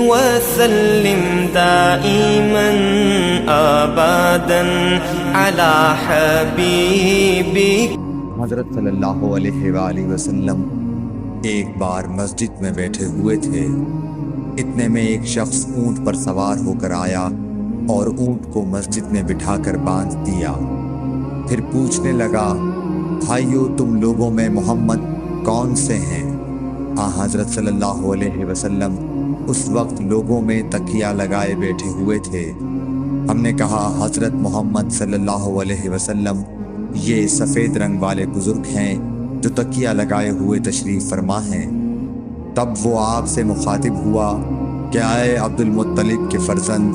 وسلم دائما ابدا على حبيبك۔ حضرت صلی اللہ علیہ وآلہ وسلم ایک بار مسجد میں بیٹھے ہوئے تھے، اتنے میں ایک شخص اونٹ پر سوار ہو کر آیا اور اونٹ کو مسجد میں بٹھا کر باندھ دیا۔ پھر پوچھنے لگا، بھائیو تم لوگوں میں محمد کون سے ہیں؟ حضرت صلی اللہ علیہ وسلم اس وقت لوگوں میں تکیہ لگائے بیٹھے ہوئے تھے۔ ہم نے کہا، حضرت محمد صلی اللہ علیہ وسلم یہ سفید رنگ والے بزرگ ہیں جو تکیہ لگائے ہوئے تشریف فرما ہیں۔ تب وہ آپ سے مخاطب ہوا کہ اے عبد المطلب کے فرزند۔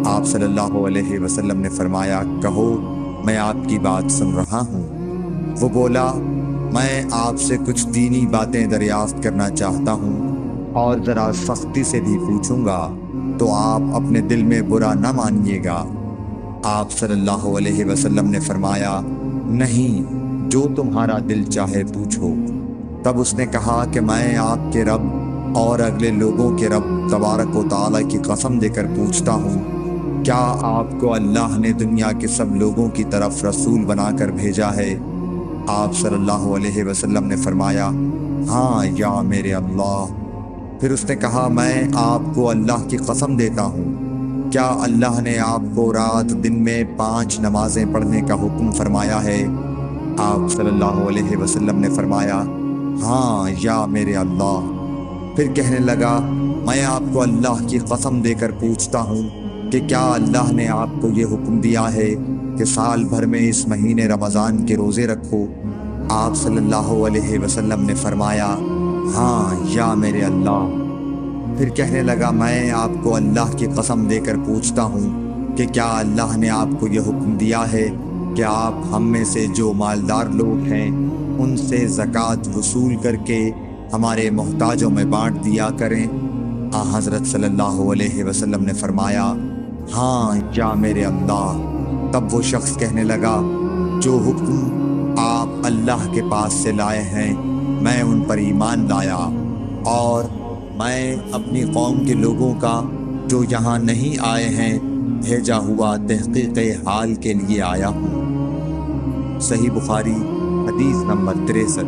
آپ صلی اللہ علیہ وسلم نے فرمایا، کہو میں آپ کی بات سن رہا ہوں۔ وہ بولا، میں آپ سے کچھ دینی باتیں دریافت کرنا چاہتا ہوں اور ذرا سختی سے بھی پوچھوں گا تو آپ اپنے دل میں برا نہ مانیے گا۔ آپ صلی اللہ علیہ وسلم نے فرمایا، نہیں، جو تمہارا دل چاہے پوچھو۔ تب اس نے کہا کہ میں آپ کے رب اور اگلے لوگوں کے رب تبارک و تعالیٰ کی قسم دے کر پوچھتا ہوں، کیا آپ کو اللہ نے دنیا کے سب لوگوں کی طرف رسول بنا کر بھیجا ہے؟ آپ صلی اللہ علیہ وسلم نے فرمایا، ہاں یا میرے اللہ۔ پھر اس نے کہا، میں آپ کو اللہ کی قسم دیتا ہوں، کیا اللہ نے آپ کو رات دن میں 5 نمازیں پڑھنے کا حکم فرمایا ہے؟ آپ صلی اللہ علیہ وسلم نے فرمایا، ہاں یا میرے اللہ۔ پھر کہنے لگا، میں آپ کو اللہ کی قسم دے کر پوچھتا ہوں کہ کیا اللہ نے آپ کو یہ حکم دیا ہے کہ سال بھر میں اس مہینے رمضان کے روزے رکھو؟ آپ صلی اللہ علیہ وسلم نے فرمایا، ہاں یا میرے اللہ۔ پھر کہنے لگا، میں آپ کو اللہ کی قسم دے کر پوچھتا ہوں کہ کیا اللہ نے آپ کو یہ حکم دیا ہے کہ آپ ہم میں سے جو مالدار لوگ ہیں ان سے زکوٰۃ وصول کر کے ہمارے محتاجوں میں بانٹ دیا کریں؟ حضرت صلی اللہ علیہ وسلم نے فرمایا، ہاں یا میرے اللہ۔ تب وہ شخص کہنے لگا، جو حکم آپ اللہ کے پاس سے لائے ہیں میں ان پر ایمان لایا، اور میں اپنی قوم کے لوگوں کا جو یہاں نہیں آئے ہیں بھیجا ہوا تحقیق حال کے لیے آیا ہوں۔ صحیح بخاری حدیث نمبر 63۔